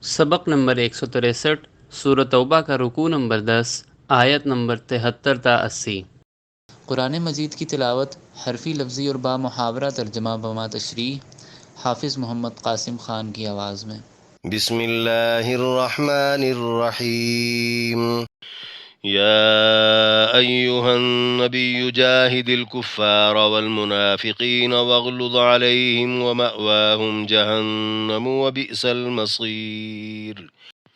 سبق نمبر 163، سورۃ توبہ کا رکوع نمبر 10، آیت نمبر 73 تا 80۔ قرآن مجید کی تلاوت حرفی لفظی اور با محاورہ ترجمہ بما تشریح حافظ محمد قاسم خان کی آواز میں۔ بسم اللہ الرحمن الرحیم یا ایہا النبی جاہد الکفار والمنافقین واغلظ علیہم ومأواہم جہنم وبئس المصیر۔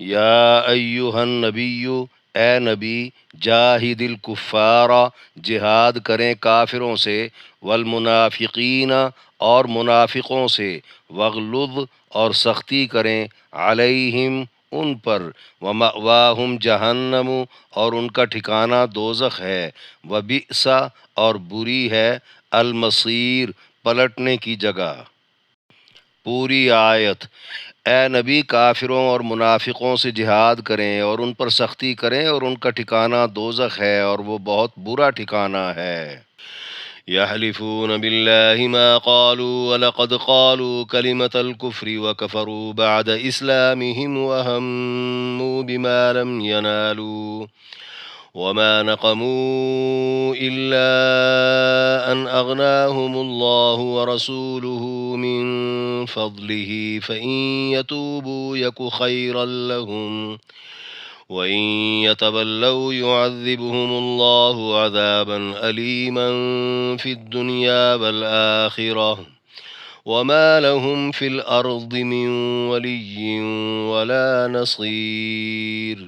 یا ایہا النبی، اے نبی، جاہد الکفار، جہاد کریں کافروں سے، والمنافقین، اور منافقوں سے، واغلظ، اور سختی کریں، علیہم، ان پر، ومأواہم جہنم، اور ان کا ٹھکانہ دوزخ ہے، وبئس، اور بری ہے، المصیر، پلٹنے کی جگہ۔ پوری آیت۔ اے نبی، کافروں اور منافقوں سے جہاد کریں اور ان پر سختی کریں، اور ان کا ٹھکانہ دوزخ ہے اور وہ بہت برا ٹھکانہ ہے۔ یحلفون باللہ ما قالوا ولقد قالوا کلمۃ الکفر وکفروا بعد اسلامہم وہموا بما لم ینالوا وما نقموا إلا أن أغناهم الله ورسوله من فضله فإن يتوبوا يك خيرا لهم وإن يتولوا يعذبهم الله عذابا أليما في الدنيا والآخرة وما لهم في الأرض من ولي ولا نصير۔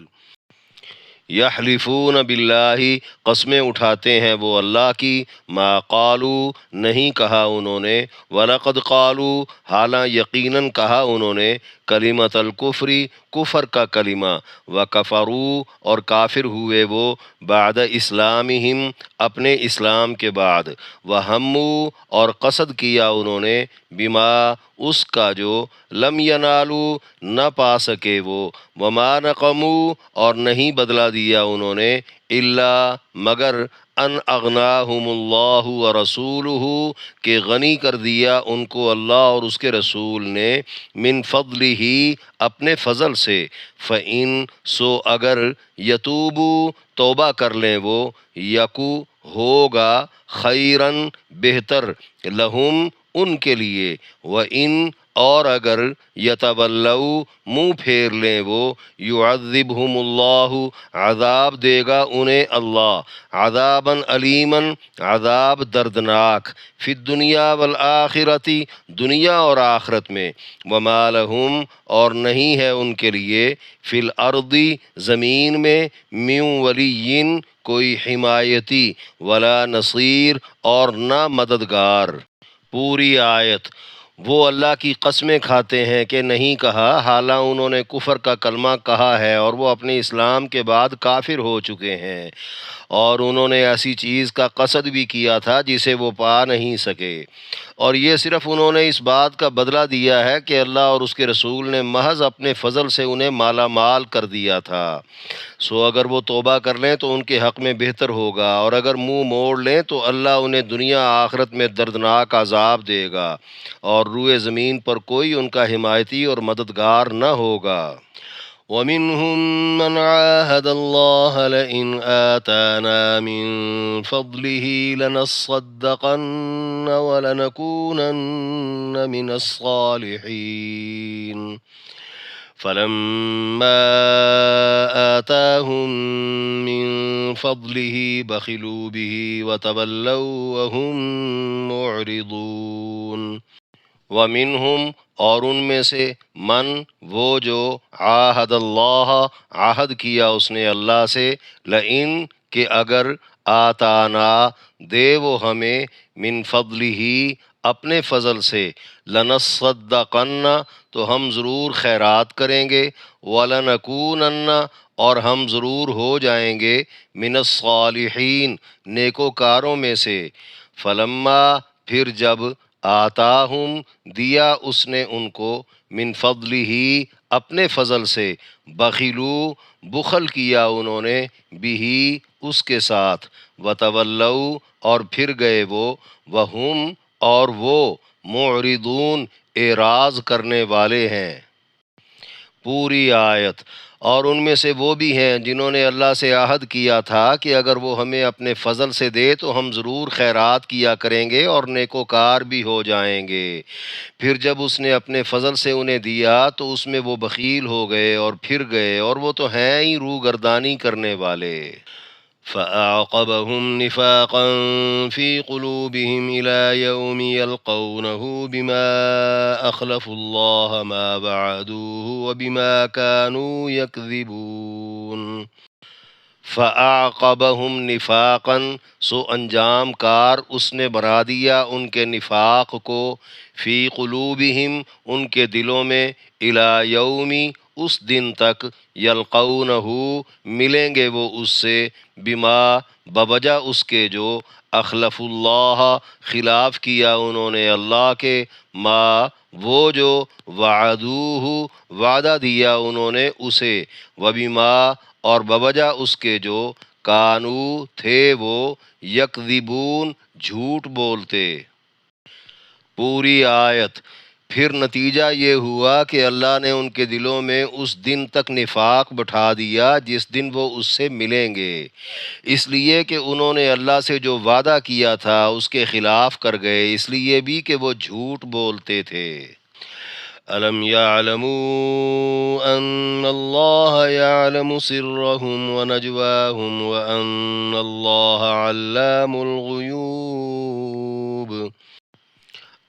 یحلفون باللہ، قسمیں اٹھاتے ہیں وہ اللہ کی، ما قالوا، نہیں کہا انہوں نے، ولقد قالوا، حالاں یقیناً کہا انہوں نے، کلمۃ الکفر، کفر کا کلمہ، وکفروا، اور کافر ہوئے وہ، بعد اسلامہم، اپنے اسلام کے بعد، وہموا، اور قصد کیا انہوں نے، بما، اس کا جو، لم ینالوا، نہ پا سکے وہ، وما نقموا، اور نہیں بدلہ دیا انہوں نے، الا، مگر، ان اغناہم اللہ ورسولہ، کہ غنی کر دیا ان کو اللہ اور اس کے رسول نے، من فضلہ، اپنے فضل سے، فإن، سو اگر، یتوبوا، توبہ کر لیں وہ، یکو، ہوگا، خیرن، بہتر، لہم، ان کے لیے، وإن، اور اگر، یتولوا، منہ پھیر لیں وہ، یعذبہم اللہ، عذاب دے گا انہیں اللہ، عذابا علیما، عذاب دردناک، فی الدنیا والآخرۃ، دنیا اور آخرت میں، وما لہم، اور نہیں ہے ان کے لیے، فی الارض، زمین میں، من ولی، کوئی حمایتی، ولا نصیر، اور نہ مددگار۔ پوری آیت۔ وہ اللہ کی قسمیں کھاتے ہیں کہ نہیں کہا، حالاں انہوں نے کفر کا کلمہ کہا ہے اور وہ اپنے اسلام کے بعد کافر ہو چکے ہیں، اور انہوں نے ایسی چیز کا قصد بھی کیا تھا جسے وہ پا نہیں سکے، اور یہ صرف انہوں نے اس بات کا بدلہ دیا ہے کہ اللہ اور اس کے رسول نے محض اپنے فضل سے انہیں مالا مال کر دیا تھا، سو اگر وہ توبہ کر لیں تو ان کے حق میں بہتر ہوگا، اور اگر منہ موڑ لیں تو اللہ انہیں دنیا آخرت میں دردناک عذاب دے گا، اور روئے زمین پر کوئی ان کا حمایتی اور مددگار نہ ہوگا۔ وَمِنْهُمْ مَنْ عَاهَدَ اللَّهَ لَئِنْ آتَانَا مِنْ فَضْلِهِ لَنَصَّدَّقَنَّ وَلَنَكُونَنَّ مِنَ الصَّالِحِينَ فَلَمَّا آتَاهُمْ مِنْ فَضْلِهِ بَخِلُوا بِهِ وَتَوَلَّوْا وَهُمْ مُعْرِضُونَ۔ وَمِنْهُمْ، اور ان میں سے، من، وہ جو، عاہد اللہ، عہد کیا اس نے اللہ سے، لئن، کہ اگر، آتانا، دے وہ ہمیں، من فضلہ، اپنے فضل سے، لنصدقن، تو ہم ضرور خیرات کریں گے، ولنکونن، اور ہم ضرور ہو جائیں گے، من الصالحین، نیکوکاروں میں سے، فلما، پھر جب، آتاہم، دیا اس نے ان کو، من فضلہ، اپنے فضل سے، بخلوا، بخل کیا انہوں نے، بہ، اس کے ساتھ، وتولوا، اور پھر گئے وہ، وہم، اور وہ، معرضون، اعراض کرنے والے ہیں۔ پوری آیت۔ اور ان میں سے وہ بھی ہیں جنہوں نے اللہ سے عہد کیا تھا کہ اگر وہ ہمیں اپنے فضل سے دے تو ہم ضرور خیرات کیا کریں گے اور نیکوکار بھی ہو جائیں گے۔ پھر جب اس نے اپنے فضل سے انہیں دیا تو اس میں وہ بخیل ہو گئے اور پھر گئے، اور وہ تو ہیں ہی روگردانی کرنے والے۔ فأعقبهم نفاقا في قلوبهم إلى يوم يلقونه بما أخلفوا الله ما وعدوه وبما كانوا يكذبون۔ فأعقبهم نفاقا، سو انجام کار اس نے بنا دیا ان کے نفاق کو، فی قلوبہم ان کے دلوں میں، الی یومی اس دن تک، یلقونہ ملیں گے وہ اس سے، بما بوجہ اس کے جو، اخلف اللہ خلاف کیا انہوں نے اللہ کے، ما وہ جو، وعدوہ وعدہ دیا انہوں نے اسے، وبما اور بوجہ اس کے جو، کانو تھے وہ، یکذبون جھوٹ بولتے۔ پوری آیت۔ پھر نتیجہ یہ ہوا کہ اللہ نے ان کے دلوں میں اس دن تک نفاق بٹھا دیا جس دن وہ اس سے ملیں گے، اس لیے کہ انہوں نے اللہ سے جو وعدہ کیا تھا اس کے خلاف کر گئے، اس لیے بھی کہ وہ جھوٹ بولتے تھے۔ أَلَمْ يَعْلَمُوا أَنَّ اللَّهَ يَعْلَمُ سِرَّهُمْ وَنَجْوَاهُمْ وَأَنَّ اللَّهَ عَلَّامُ الْغُيُوبِ۔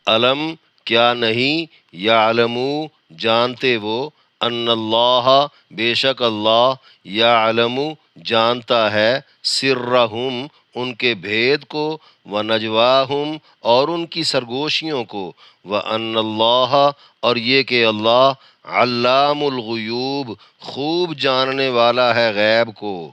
علم کیا نہیں، یعلمو جانتے وہ، ان اللہ بے شک اللہ، یعلم جانتا ہے، سرہم ان کے بھید کو، ونجواہم اور ان کی سرگوشیوں کو، وان اللہ اور یہ کہ اللہ، علام الغیوب خوب جاننے والا ہے غیب کو۔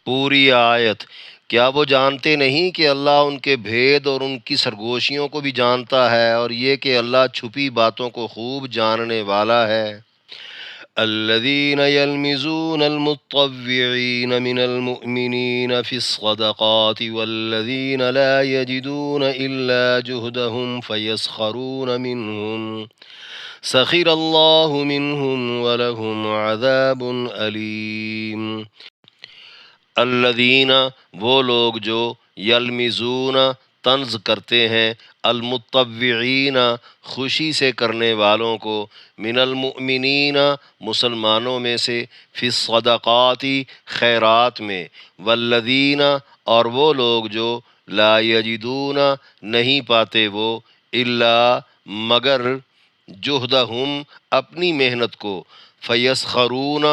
پوری آیت۔ کیا وہ جانتے نہیں کہ اللہ ان کے بھید اور ان کی سرگوشیوں کو بھی جانتا ہے، اور یہ کہ اللہ چھپی باتوں کو خوب جاننے والا ہے۔ الذين يلمزون المطوعين من المؤمنين في الصدقات والذين لا يجدون إلا جهدهم فيسخرون منهم سخر الله منهم ولهم عذاب أليم۔ الذین وہ لوگ جو، یلمزون طنز کرتے ہیں، المطوعین خوشی سے کرنے والوں کو، من المؤمنین مسلمانوں میں سے، فی الصدقات خیرات میں، والذین اور وہ لوگ جو، لا یجدون نہیں پاتے وہ، الا مگر، جہدہم اپنی محنت کو، فیسخرون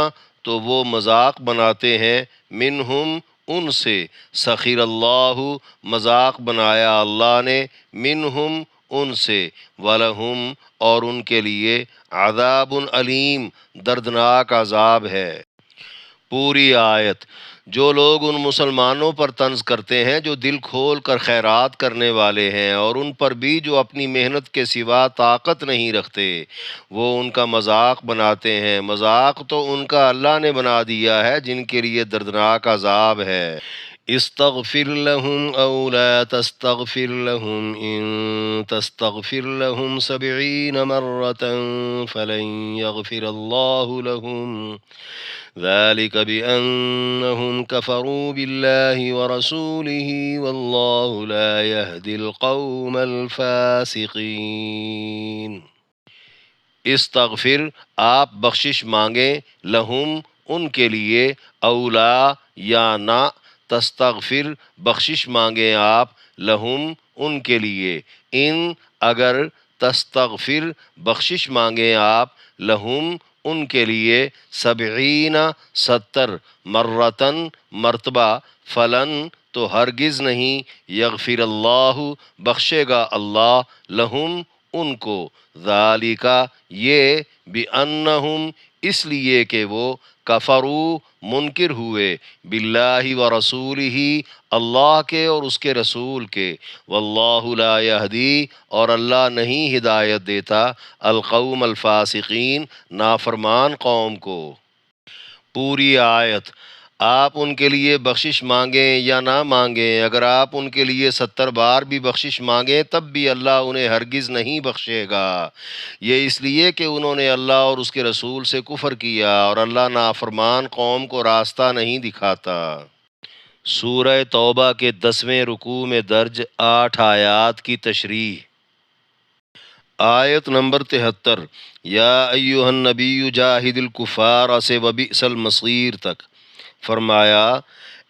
تو وہ مذاق بناتے ہیں، منہم ان سے، سخر اللہ مذاق بنایا اللہ نے، منہم ان سے، ولہم اور ان کے لیے، عذاب علیم دردناک عذاب ہے۔ پوری آیت۔ جو لوگ ان مسلمانوں پر طنز کرتے ہیں جو دل کھول کر خیرات کرنے والے ہیں، اور ان پر بھی جو اپنی محنت کے سوا طاقت نہیں رکھتے، وہ ان کا مذاق بناتے ہیں، مذاق تو ان کا اللہ نے بنا دیا ہے جن کے لیے دردناک عذاب ہے۔ استغفر لهم او لا تستغفر لهم ان تستغفر لهم 70 مرة فلن يغفر الله لهم ذلك بأنهم كفروا بالله ورسوله والله لا يهدي القوم الفاسقين۔ استغفر آپ بخشش مانگیں، لہم ان کے لیے، اولا یا نہ، تستغفر بخشش مانگیں آپ، لہم ان کے لیے، ان اگر، تستغفر بخشش مانگیں آپ، لہم ان کے لیے، 70 مرتن مرتبہ، فلن تو ہرگز نہیں، یغفر اللہ بخشے گا اللہ، لہم ان کو، ذالک یہ، بأنہم اس لیے کہ وہ، کفروا منکر ہوئے، باللہ ورسولہ اللہ کے اور اس کے رسول کے، واللہ لا یہدی اور اللہ نہیں ہدایت دیتا، القوم الفاسقین نافرمان قوم کو۔ پوری آیت۔ آپ ان کے لیے بخشش مانگیں یا نہ مانگیں، اگر آپ ان کے لیے 70 بار بھی بخشش مانگیں تب بھی اللہ انہیں ہرگز نہیں بخشے گا، یہ اس لیے کہ انہوں نے اللہ اور اس کے رسول سے کفر کیا، اور اللہ نافرمان قوم کو راستہ نہیں دکھاتا۔ سورہ توبہ کے 10ویں رکوع میں درج 8 آیات کی تشریح۔ آیت نمبر 73، یا ایہا النبی جاہد الکفار سے وبئس المصیر تک۔ فرمایا،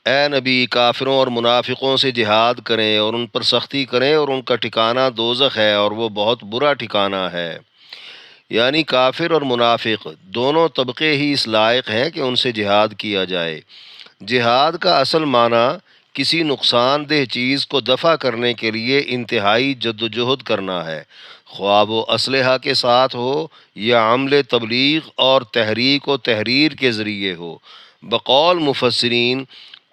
اے نبی، کافروں اور منافقوں سے جہاد کریں اور ان پر سختی کریں، اور ان کا ٹھکانہ دوزخ ہے اور وہ بہت برا ٹھکانہ ہے۔ یعنی کافر اور منافق دونوں طبقے ہی اس لائق ہیں کہ ان سے جہاد کیا جائے۔ جہاد کا اصل معنی کسی نقصان دہ چیز کو دفع کرنے کے لیے انتہائی جدوجہد کرنا ہے، خواہ وہ اسلحہ کے ساتھ ہو یا عمل تبلیغ اور تحریک و تحریر کے ذریعے ہو۔ بقول مفسرین،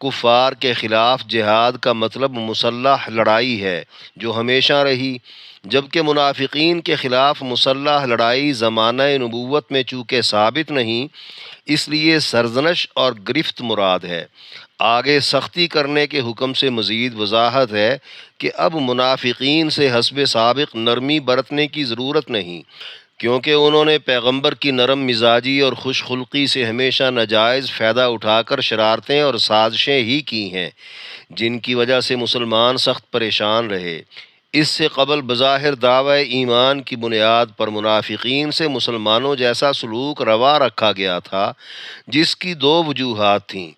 کفار کے خلاف جہاد کا مطلب مسلح لڑائی ہے جو ہمیشہ رہی، جبکہ منافقین کے خلاف مسلح لڑائی زمانہ نبوت میں چونکہ ثابت نہیں، اس لیے سرزنش اور گرفت مراد ہے۔ آگے سختی کرنے کے حکم سے مزید وضاحت ہے کہ اب منافقین سے حسب سابق نرمی برتنے کی ضرورت نہیں، کیونکہ انہوں نے پیغمبر کی نرم مزاجی اور خوش خلقی سے ہمیشہ ناجائز فائدہ اٹھا کر شرارتیں اور سازشیں ہی کی ہیں، جن کی وجہ سے مسلمان سخت پریشان رہے۔ اس سے قبل بظاہر دعوی ایمان کی بنیاد پر منافقین سے مسلمانوں جیسا سلوک روا رکھا گیا تھا، جس کی دو وجوہات تھیں۔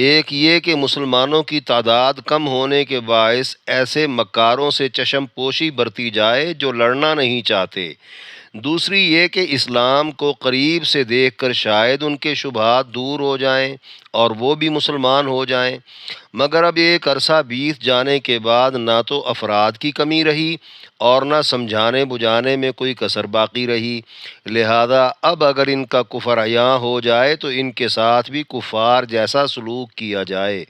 ایک یہ کہ مسلمانوں کی تعداد کم ہونے کے باعث ایسے مکاروں سے چشم پوشی برتی جائے جو لڑنا نہیں چاہتے، دوسری یہ کہ اسلام کو قریب سے دیکھ کر شاید ان کے شبہات دور ہو جائیں اور وہ بھی مسلمان ہو جائیں، مگر اب ایک عرصہ بیت جانے کے بعد نہ تو افراد کی کمی رہی اور نہ سمجھانے بجھانے میں کوئی کسر باقی رہی، لہذا اب اگر ان کا کفر عیاں ہو جائے تو ان کے ساتھ بھی کفار جیسا سلوک کیا جائے۔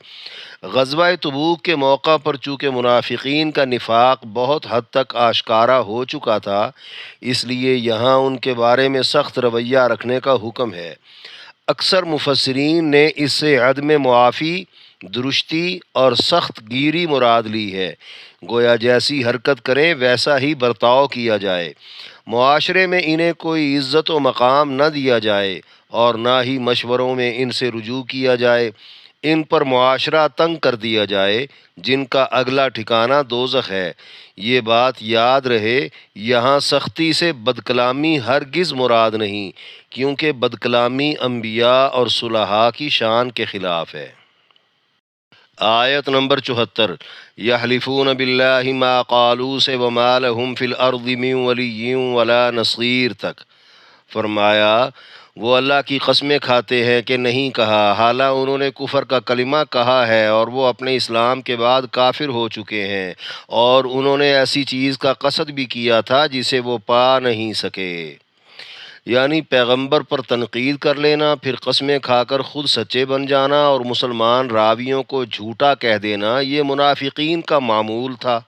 غزوہ تبوک کے موقع پر چونکہ منافقین کا نفاق بہت حد تک آشکارا ہو چکا تھا، اس لیے یہاں ان کے بارے میں سخت رویہ رکھنے کا حکم ہے۔ اکثر مفسرین نے اس سے عدم معافی، درشتی اور سخت گیری مراد لی ہے، گویا جیسی حرکت کریں ویسا ہی برتاؤ کیا جائے، معاشرے میں انہیں کوئی عزت و مقام نہ دیا جائے اور نہ ہی مشوروں میں ان سے رجوع کیا جائے، ان پر معاشرہ تنگ کر دیا جائے جن کا اگلا ٹھکانہ دوزخ ہے۔ یہ بات یاد رہے، یہاں سختی سے بدکلامی ہرگز مراد نہیں، کیونکہ بدکلامی انبیاء اور صلحاء کی شان کے خلاف ہے۔ آیت نمبر 74، یحلفون باللہ ما قالوا سے وما لہم فی الارض من ولی ولا نصیر تک۔ فرمایا، وہ اللہ کی قسمیں کھاتے ہیں کہ نہیں کہا، حالانکہ انہوں نے کفر کا کلمہ کہا ہے اور وہ اپنے اسلام کے بعد کافر ہو چکے ہیں، اور انہوں نے ایسی چیز کا قصد بھی کیا تھا جسے وہ پا نہیں سکے، یعنی پیغمبر پر تنقید کر لینا، پھر قسمیں کھا کر خود سچے بن جانا اور مسلمان راویوں کو جھوٹا کہہ دینا، یہ منافقین کا معمول تھا۔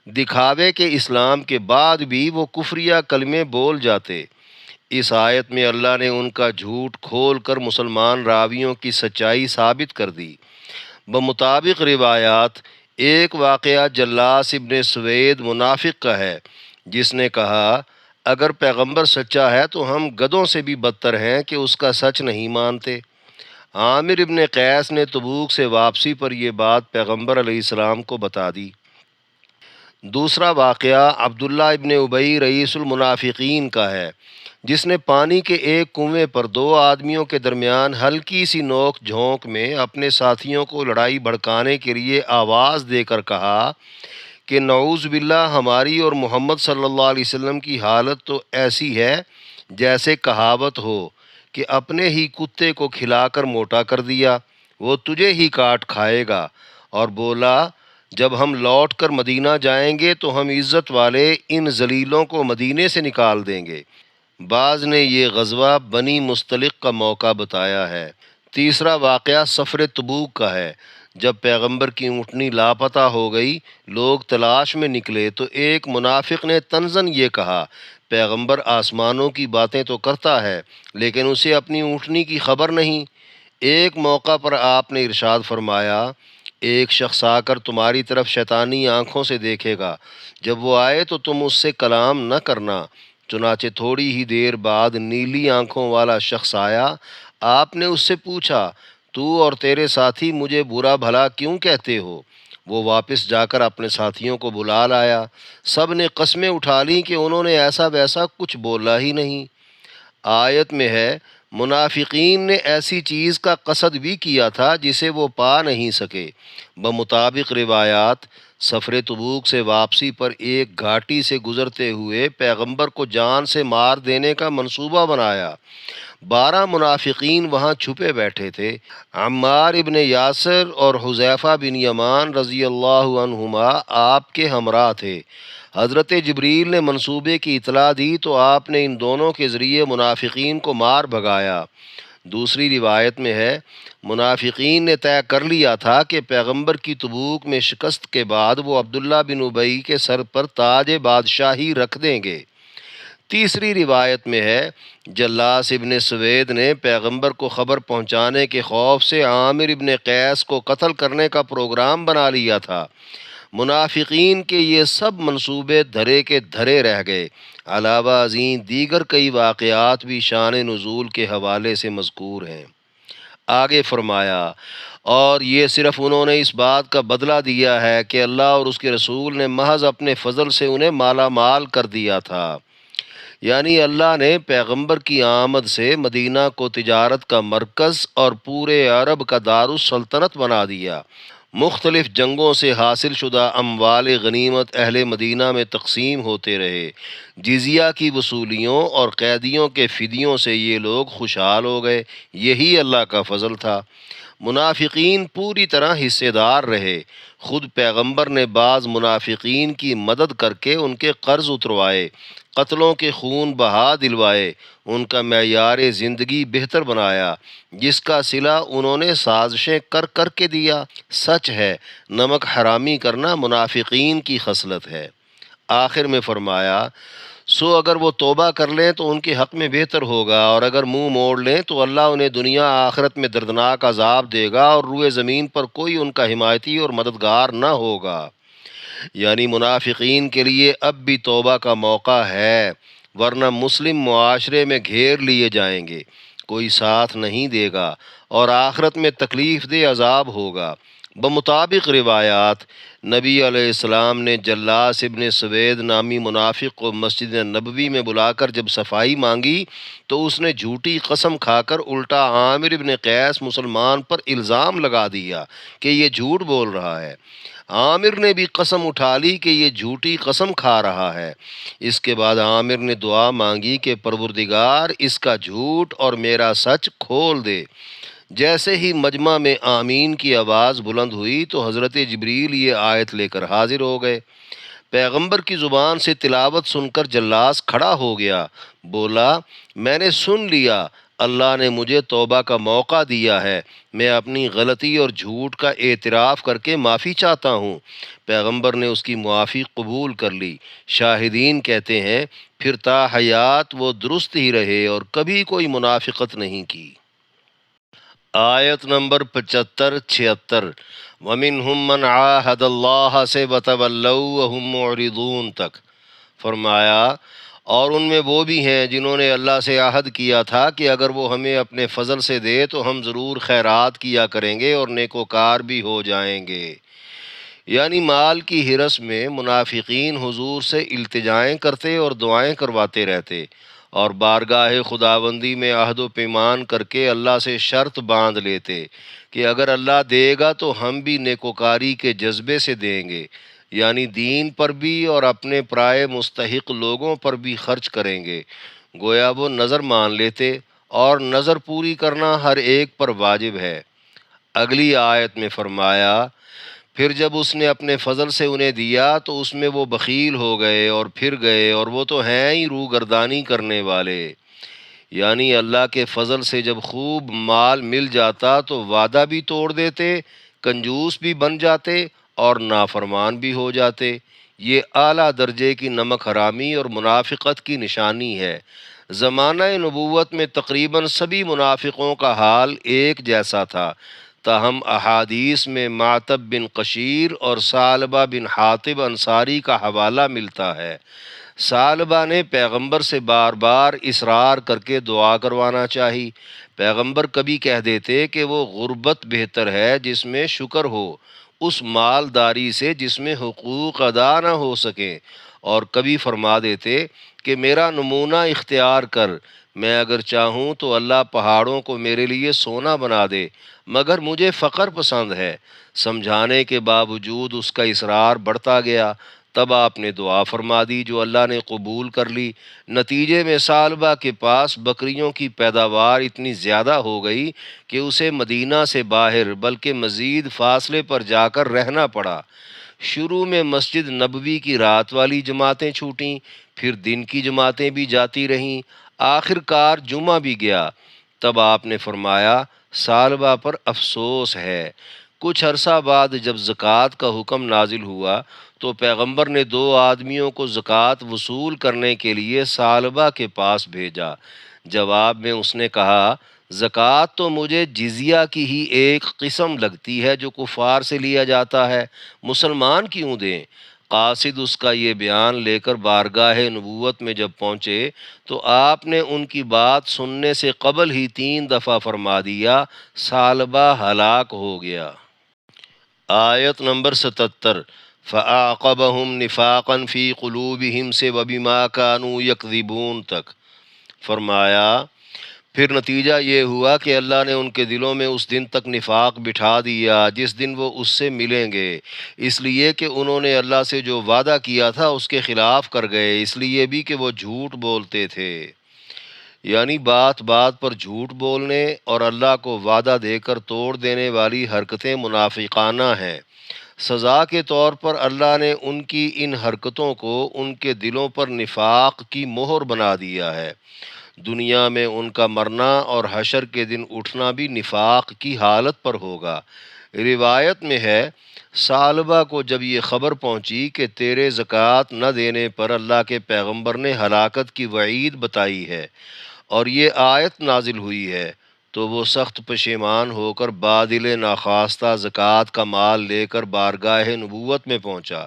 دکھاوے کے اسلام کے بعد بھی وہ کفریہ کلمے بول جاتے۔ اس آیت میں اللہ نے ان کا جھوٹ کھول کر مسلمان راویوں کی سچائی ثابت کر دی۔ بمطابق روایات، ایک واقعہ جلاس ابن سوید منافق کا ہے، جس نے کہا، اگر پیغمبر سچا ہے تو ہم گدھوں سے بھی بدتر ہیں کہ اس کا سچ نہیں مانتے۔ عامر ابن قیس نے تبوک سے واپسی پر یہ بات پیغمبر علیہ السلام کو بتا دی۔ دوسرا واقعہ عبداللہ ابن ابی رئیس المنافقین کا ہے، جس نے پانی کے ایک کنویں پر دو آدمیوں کے درمیان ہلکی سی نوک جھونک میں اپنے ساتھیوں کو لڑائی بھڑکانے کے لیے آواز دے کر کہا کہ نعوذ باللہ، ہماری اور محمد صلی اللہ علیہ وسلم کی حالت تو ایسی ہے جیسے کہاوت ہو کہ اپنے ہی کتے کو کھلا کر موٹا کر دیا، وہ تجھے ہی کاٹ کھائے گا، اور بولا، جب ہم لوٹ کر مدینہ جائیں گے تو ہم عزت والے ان ذلیلوں کو مدینے سے نکال دیں گے۔ بعض نے یہ غزوہ بنی مستلق کا موقع بتایا ہے۔ تیسرا واقعہ سفر تبوک کا ہے۔ جب پیغمبر کی اونٹنی لاپتہ ہو گئی، لوگ تلاش میں نکلے تو ایک منافق نے طنزاً یہ کہا، پیغمبر آسمانوں کی باتیں تو کرتا ہے لیکن اسے اپنی اونٹنی کی خبر نہیں۔ ایک موقع پر آپ نے ارشاد فرمایا، ایک شخص آ کر تمہاری طرف شیطانی آنکھوں سے دیکھے گا، جب وہ آئے تو تم اس سے کلام نہ کرنا۔ چنانچہ تھوڑی ہی دیر بعد نیلی آنکھوں والا شخص آیا۔ آپ نے اس سے پوچھا، تو اور تیرے ساتھی مجھے برا بھلا کیوں کہتے ہو؟ وہ واپس جا کر اپنے ساتھیوں کو بلا لایا۔ سب نے قسمیں اٹھا لیں کہ انہوں نے ایسا ویسا کچھ بولا ہی نہیں۔ آیت میں ہے، منافقین نے ایسی چیز کا قصد بھی کیا تھا جسے وہ پا نہیں سکے۔ بمطابق روایات، سفر تبوک سے واپسی پر ایک گھاٹی سے گزرتے ہوئے پیغمبر کو جان سے مار دینے کا منصوبہ بنایا۔ 12 منافقین وہاں چھپے بیٹھے تھے۔ عمار ابن یاسر اور حذیفہ بن یمان رضی اللہ عنہما آپ کے ہمراہ تھے۔ حضرت جبریل نے منصوبے کی اطلاع دی تو آپ نے ان دونوں کے ذریعے منافقین کو مار بھگایا۔ دوسری روایت میں ہے، منافقین نے طے کر لیا تھا کہ پیغمبر کی تبوک میں شکست کے بعد وہ عبداللہ بن ابی کے سر پر تاج بادشاہی رکھ دیں گے۔ تیسری روایت میں ہے، جلاس ابن سوید نے پیغمبر کو خبر پہنچانے کے خوف سے عامر ابن قیس کو قتل کرنے کا پروگرام بنا لیا تھا۔ منافقین کے یہ سب منصوبے دھرے کے دھرے رہ گئے۔ علاوہ ازیں دیگر کئی واقعات بھی شان نزول کے حوالے سے مذکور ہیں۔ آگے فرمایا، اور یہ صرف انہوں نے اس بات کا بدلہ دیا ہے کہ اللہ اور اس کے رسول نے محض اپنے فضل سے انہیں مالا مال کر دیا تھا۔ یعنی اللہ نے پیغمبر کی آمد سے مدینہ کو تجارت کا مرکز اور پورے عرب کا دارالسلطنت بنا دیا۔ مختلف جنگوں سے حاصل شدہ اموال غنیمت اہل مدینہ میں تقسیم ہوتے رہے۔ جزیہ کی وصولیوں اور قیدیوں کے فدیوں سے یہ لوگ خوشحال ہو گئے۔ یہی اللہ کا فضل تھا۔ منافقین پوری طرح حصے دار رہے۔ خود پیغمبر نے بعض منافقین کی مدد کر کے ان کے قرض اتروائے، قتلوں کے خون بہا دلوائے، ان کا معیار زندگی بہتر بنایا، جس کا صلہ انہوں نے سازشیں کر کر کے دیا۔ سچ ہے، نمک حرامی کرنا منافقین کی خصلت ہے۔ آخر میں فرمایا، سو اگر وہ توبہ کر لیں تو ان کے حق میں بہتر ہوگا، اور اگر منہ موڑ لیں تو اللہ انہیں دنیا آخرت میں دردناک عذاب دے گا، اور روئے زمین پر کوئی ان کا حمایتی اور مددگار نہ ہوگا۔ یعنی منافقین کے لیے اب بھی توبہ کا موقع ہے، ورنہ مسلم معاشرے میں گھیر لیے جائیں گے، کوئی ساتھ نہیں دے گا، اور آخرت میں تکلیف دہ عذاب ہوگا۔ بمطابق روایات، نبی علیہ السلام نے جلاس ابن سوید نامی منافق کو مسجد نبوی میں بلا کر جب صفائی مانگی تو اس نے جھوٹی قسم کھا کر الٹا عامر ابن قیس مسلمان پر الزام لگا دیا کہ یہ جھوٹ بول رہا ہے۔ عامر نے بھی قسم اٹھا لی کہ یہ جھوٹی قسم کھا رہا ہے۔ اس کے بعد عامر نے دعا مانگی کہ پروردگار اس کا جھوٹ اور میرا سچ کھول دے۔ جیسے ہی مجمع میں آمین کی آواز بلند ہوئی تو حضرت جبریل یہ آیت لے کر حاضر ہو گئے۔ پیغمبر کی زبان سے تلاوت سن کر جلاس کھڑا ہو گیا، بولا، میں نے سن لیا، اللہ نے مجھے توبہ کا موقع دیا ہے، میں اپنی غلطی اور جھوٹ کا اعتراف کر کے معافی چاہتا ہوں۔ پیغمبر نے اس کی معافی قبول کر لی۔ شاہدین کہتے ہیں، پھر تا حیات وہ درست ہی رہے اور کبھی کوئی منافقت نہیں کی۔ آیت نمبر 75-76، وَمِنْهُمْ مَنْ عَاهَدَ اللَّهَ سے وَتَوَلَّوْا وَهُمْ مُعْرِضُونَ تک فرمایا، اور ان میں وہ بھی ہیں جنہوں نے اللہ سے عہد کیا تھا کہ اگر وہ ہمیں اپنے فضل سے دے تو ہم ضرور خیرات کیا کریں گے اور نیکوکار بھی ہو جائیں گے۔ یعنی مال کی ہرس میں منافقین حضور سے التجائیں کرتے اور دعائیں کرواتے رہتے، اور بارگاہ خداوندی میں عہد و پیمان کر کے اللہ سے شرط باندھ لیتے کہ اگر اللہ دے گا تو ہم بھی نیکوکاری کے جذبے سے دیں گے، یعنی دین پر بھی اور اپنے پرائے مستحق لوگوں پر بھی خرچ کریں گے۔ گویا وہ نظر مان لیتے، اور نظر پوری کرنا ہر ایک پر واجب ہے۔ اگلی آیت میں فرمایا، پھر جب اس نے اپنے فضل سے انہیں دیا تو اس میں وہ بخیل ہو گئے اور پھر گئے، اور وہ تو ہیں ہی روگردانی کرنے والے۔ یعنی اللہ کے فضل سے جب خوب مال مل جاتا تو وعدہ بھی توڑ دیتے، کنجوس بھی بن جاتے اور نافرمان بھی ہو جاتے۔ یہ اعلیٰ درجے کی نمک حرامی اور منافقت کی نشانی ہے۔ زمانہ نبوت میں تقریباً سبھی منافقوں کا حال ایک جیسا تھا، تاہم احادیث میں معتب بن قشیر اور ثعلبہ بن حاطب انصاری کا حوالہ ملتا ہے۔ ثعلبہ نے پیغمبر سے بار بار اصرار کر کے دعا کروانا چاہی۔ پیغمبر کبھی کہہ دیتے کہ وہ غربت بہتر ہے جس میں شکر ہو، اس مالداری سے جس میں حقوق ادا نہ ہو سکیں، اور کبھی فرما دیتے کہ میرا نمونہ اختیار کر، میں اگر چاہوں تو اللہ پہاڑوں کو میرے لیے سونا بنا دے، مگر مجھے فقر پسند ہے۔ سمجھانے کے باوجود اس کا اصرار بڑھتا گیا، تب آپ نے دعا فرما دی جو اللہ نے قبول کر لی۔ نتیجے میں ثعلبہ کے پاس بکریوں کی پیداوار اتنی زیادہ ہو گئی کہ اسے مدینہ سے باہر بلکہ مزید فاصلے پر جا کر رہنا پڑا۔ شروع میں مسجد نبوی کی رات والی جماعتیں چھوٹیں، پھر دن کی جماعتیں بھی جاتی رہیں، آخر کار جمعہ بھی گیا۔ تب آپ نے فرمایا ثعلبہ پر افسوس ہے۔ کچھ عرصہ بعد جب زکوٰۃ کا حکم نازل ہوا تو پیغمبر نے 2 آدمیوں کو زکوٰۃ وصول کرنے کے لیے ثعلبہ کے پاس بھیجا۔ جواب میں اس نے کہا زکوٰۃ تو مجھے جزیہ کی ہی ایک قسم لگتی ہے جو کفار سے لیا جاتا ہے، مسلمان کیوں دیں؟ قاصد اس کا یہ بیان لے کر بارگاہ نبوت میں جب پہنچے تو آپ نے ان کی بات سننے سے قبل ہی 3 دفعہ فرما دیا ثعلبہ ہلاک ہو گیا۔ آیت نمبر 77 فَأَعْقَبَهُمْ نِفَاقًا فِي قُلُوبِهِمْ سے وَبِمَا كَانُوا يَكْذِبُونَ تک فرمایا، پھر نتیجہ یہ ہوا کہ اللہ نے ان کے دلوں میں اس دن تک نفاق بٹھا دیا جس دن وہ اس سے ملیں گے، اس لیے کہ انہوں نے اللہ سے جو وعدہ کیا تھا اس کے خلاف کر گئے، اس لیے بھی کہ وہ جھوٹ بولتے تھے۔ یعنی بات بات پر جھوٹ بولنے اور اللہ کو وعدہ دے کر توڑ دینے والی حرکتیں منافقانہ ہیں۔ سزا کے طور پر اللہ نے ان کی ان حرکتوں کو ان کے دلوں پر نفاق کی مہر بنا دیا ہے۔ دنیا میں ان کا مرنا اور حشر کے دن اٹھنا بھی نفاق کی حالت پر ہوگا۔ روایت میں ہے ثعلبہ کو جب یہ خبر پہنچی کہ تیرے زکوٰۃ نہ دینے پر اللہ کے پیغمبر نے ہلاکت کی وعید بتائی ہے اور یہ آیت نازل ہوئی ہے، تو وہ سخت پشیمان ہو کر بادل ناخواستہ زکوٰۃ کا مال لے کر بارگاہ نبوت میں پہنچا۔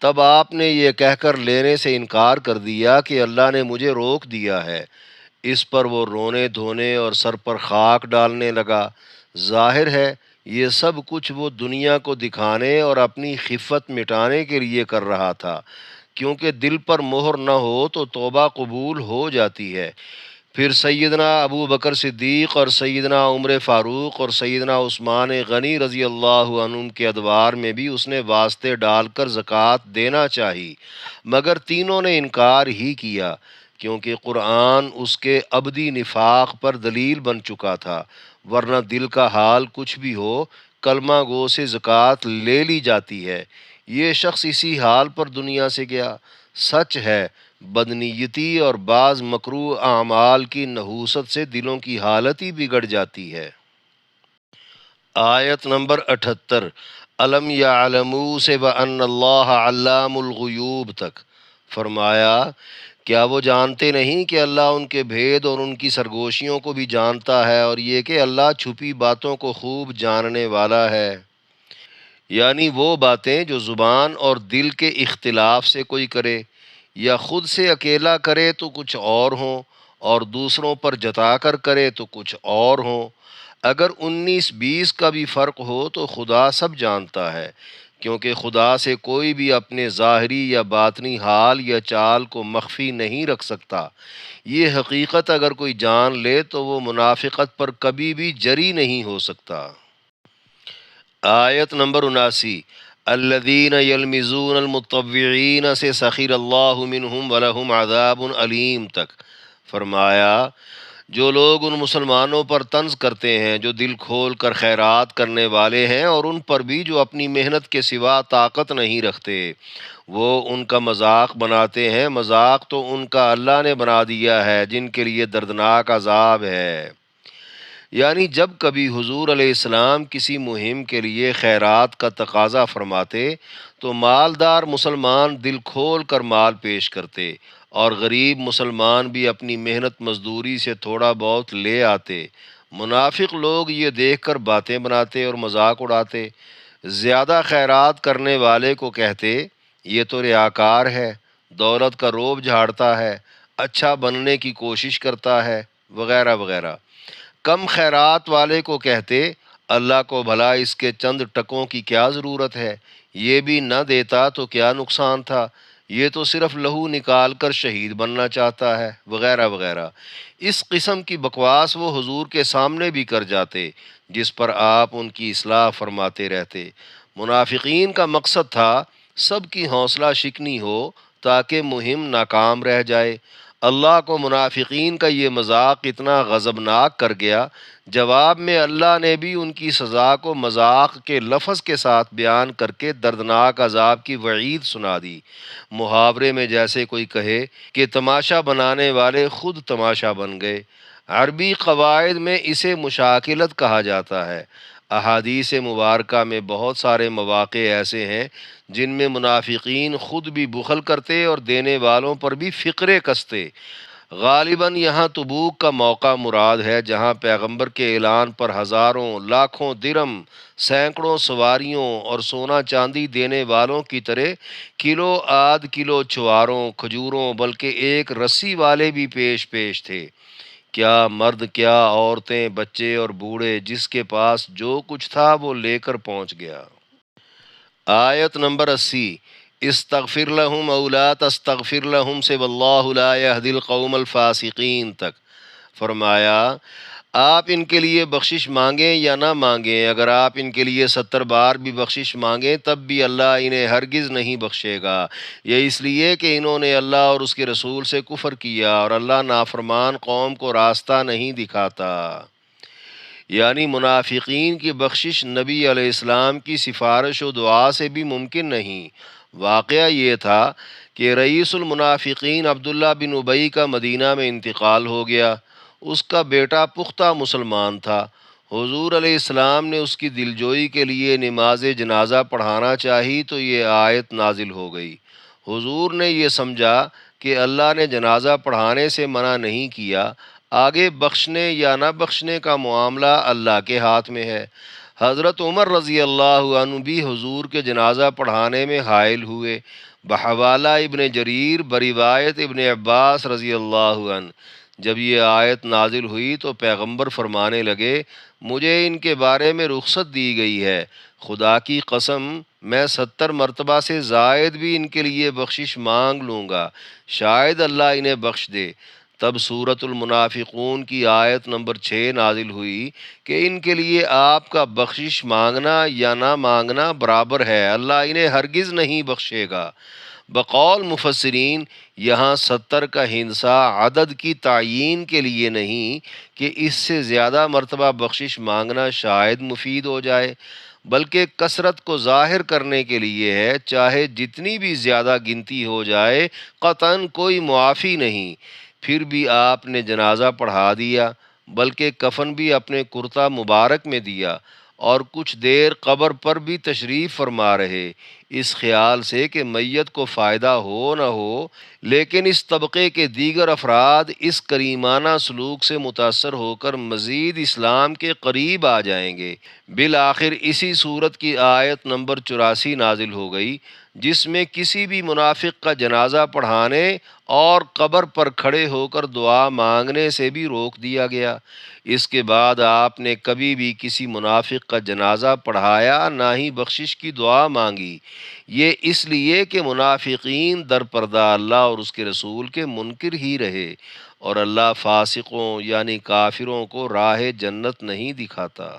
تب آپ نے یہ کہہ کر لینے سے انکار کر دیا کہ اللہ نے مجھے روک دیا ہے۔ اس پر وہ رونے دھونے اور سر پر خاک ڈالنے لگا۔ ظاہر ہے یہ سب کچھ وہ دنیا کو دکھانے اور اپنی خفت مٹانے کے لیے کر رہا تھا، کیونکہ دل پر مہر نہ ہو تو توبہ قبول ہو جاتی ہے۔ پھر سیدنا ابو بکر صدیق اور سیدنا عمر فاروق اور سیدنا عثمان غنی رضی اللہ عنہم کے ادوار میں بھی اس نے واسطے ڈال کر زکوٰۃ دینا چاہی، مگر تینوں نے انکار ہی کیا، کیونکہ قرآن اس کے ابدی نفاق پر دلیل بن چکا تھا، ورنہ دل کا حال کچھ بھی ہو کلمہ گو سے زکوٰۃ لے لی جاتی ہے۔ یہ شخص اسی حال پر دنیا سے گیا۔ سچ ہے بدنیتی اور بعض مکروہ اعمال کی نحوست سے دلوں کی حالت ہی بگڑ جاتی ہے۔ آیت نمبر 78 الم یعلموا سے وَأَنَّ اللَّهَ عَلَّامُ الْغُیُوبِ تک فرمایا، کیا وہ جانتے نہیں کہ اللہ ان کے بھید اور ان کی سرگوشیوں کو بھی جانتا ہے، اور یہ کہ اللہ چھپی باتوں کو خوب جاننے والا ہے۔ یعنی وہ باتیں جو زبان اور دل کے اختلاف سے کوئی کرے، یا خود سے اکیلا کرے تو کچھ اور ہوں اور دوسروں پر جتا کر کرے تو کچھ اور ہوں۔ اگر 19-20 کا بھی فرق ہو تو خدا سب جانتا ہے، کیونکہ خدا سے کوئی بھی اپنے ظاہری یا باطنی حال یا چال کو مخفی نہیں رکھ سکتا۔ یہ حقیقت اگر کوئی جان لے تو وہ منافقت پر کبھی بھی جری نہیں ہو سکتا۔ آیت نمبر 79 الذین یلمزون المطوعین سے سخر اللہ منہم ولہم عذاب علیم تک فرمایا، جو لوگ ان مسلمانوں پر طنز کرتے ہیں جو دل کھول کر خیرات کرنے والے ہیں، اور ان پر بھی جو اپنی محنت کے سوا طاقت نہیں رکھتے، وہ ان کا مذاق بناتے ہیں۔ مذاق تو ان کا اللہ نے بنا دیا ہے جن کے لیے دردناک عذاب ہے۔ یعنی جب کبھی حضور علیہ السلام کسی مہم کے لیے خیرات کا تقاضا فرماتے تو مالدار مسلمان دل کھول کر مال پیش کرتے اور غریب مسلمان بھی اپنی محنت مزدوری سے تھوڑا بہت لے آتے۔ منافق لوگ یہ دیکھ کر باتیں بناتے اور مذاق اڑاتے، زیادہ خیرات کرنے والے کو کہتے یہ تو ریاکار ہے، دولت کا روب جھاڑتا ہے، اچھا بننے کی کوشش کرتا ہے، وغیرہ وغیرہ۔ کم خیرات والے کو کہتے اللہ کو بھلا اس کے چند ٹکوں کی کیا ضرورت ہے، یہ بھی نہ دیتا تو کیا نقصان تھا، یہ تو صرف لہو نکال کر شہید بننا چاہتا ہے، وغیرہ وغیرہ۔ اس قسم کی بکواس وہ حضور کے سامنے بھی کر جاتے، جس پر آپ ان کی اصلاح فرماتے رہتے۔ منافقین کا مقصد تھا سب کی حوصلہ شکنی ہو تاکہ مہم ناکام رہ جائے۔ اللہ کو منافقین کا یہ مذاق اتنا غضبناک کر گیا، جواب میں اللہ نے بھی ان کی سزا کو مذاق کے لفظ کے ساتھ بیان کر کے دردناک عذاب کی وعید سنا دی۔ محاورے میں جیسے کوئی کہے کہ تماشا بنانے والے خود تماشا بن گئے۔ عربی قواعد میں اسے مشاکلت کہا جاتا ہے۔ احادیث مبارکہ میں بہت سارے مواقع ایسے ہیں جن میں منافقین خود بھی بخل کرتے اور دینے والوں پر بھی فقرے کستے۔ غالباً یہاں تبوک کا موقع مراد ہے، جہاں پیغمبر کے اعلان پر ہزاروں لاکھوں درم، سینکڑوں سواریوں اور سونا چاندی دینے والوں کی طرح کلو آدھ کلو چواروں، کھجوروں، بلکہ ایک رسی والے بھی پیش تھے۔ کیا مرد، کیا عورتیں، بچے اور بوڑھے، جس کے پاس جو کچھ تھا وہ لے کر پہنچ گیا۔ آیت نمبر 80، استغفر لہم او لا تستغفر لہم سے واللہ لا یہدی القوم الفاسقین تک۔ فرمایا آپ ان کے لیے بخشش مانگیں یا نہ مانگیں، اگر آپ ان کے لیے 70 بار بھی بخشش مانگیں تب بھی اللہ انہیں ہرگز نہیں بخشے گا، یہ اس لیے کہ انہوں نے اللہ اور اس کے رسول سے کفر کیا اور اللہ نافرمان قوم کو راستہ نہیں دکھاتا۔ یعنی منافقین کی بخشش نبی علیہ السلام کی سفارش و دعا سے بھی ممکن نہیں۔ واقعہ یہ تھا کہ رئیس المنافقین عبداللہ بن ابی کا مدینہ میں انتقال ہو گیا۔ اس کا بیٹا پختہ مسلمان تھا۔ حضور علیہ السلام نے اس کی دلجوئی کے لیے نماز جنازہ پڑھانا چاہی تو یہ آیت نازل ہو گئی۔ حضور نے یہ سمجھا کہ اللہ نے جنازہ پڑھانے سے منع نہیں کیا، آگے بخشنے یا نہ بخشنے کا معاملہ اللہ کے ہاتھ میں ہے۔ حضرت عمر رضی اللہ عنہ بھی حضور کے جنازہ پڑھانے میں حائل ہوئے، بحوالہ ابن جریر، بروایت ابن عباس رضی اللہ عنہ۔ جب یہ آیت نازل ہوئی تو پیغمبر فرمانے لگے مجھے ان کے بارے میں رخصت دی گئی ہے، خدا کی قسم میں 70 مرتبہ سے زائد بھی ان کے لیے بخشش مانگ لوں گا، شاید اللہ انہیں بخش دے۔ تب سورۃ المنافقون کی آیت نمبر 6 نازل ہوئی کہ ان کے لیے آپ کا بخشش مانگنا یا نہ مانگنا برابر ہے، اللہ انہیں ہرگز نہیں بخشے گا۔ بقول مفسرین یہاں 70 کا ہندسہ عدد کی تعیین کے لیے نہیں کہ اس سے زیادہ مرتبہ بخشش مانگنا شاید مفید ہو جائے، بلکہ کثرت کو ظاہر کرنے کے لیے ہے، چاہے جتنی بھی زیادہ گنتی ہو جائے قطعاً کوئی معافی نہیں۔ پھر بھی آپ نے جنازہ پڑھا دیا، بلکہ کفن بھی اپنے کرتا مبارک میں دیا اور کچھ دیر قبر پر بھی تشریف فرما رہے، اس خیال سے کہ میت کو فائدہ ہو نہ ہو، لیکن اس طبقے کے دیگر افراد اس کریمانہ سلوک سے متاثر ہو کر مزید اسلام کے قریب آ جائیں گے۔ بالآخر اسی صورت کی آیت نمبر 84 نازل ہو گئی، جس میں کسی بھی منافق کا جنازہ پڑھانے اور قبر پر کھڑے ہو کر دعا مانگنے سے بھی روک دیا گیا۔ اس کے بعد آپ نے کبھی بھی کسی منافق کا جنازہ پڑھایا نہ ہی بخشش کی دعا مانگی، یہ اس لیے کہ منافقین در پردہ اللہ اور اس کے رسول کے منکر ہی رہے، اور اللہ فاسقوں یعنی کافروں کو راہ جنت نہیں دکھاتا۔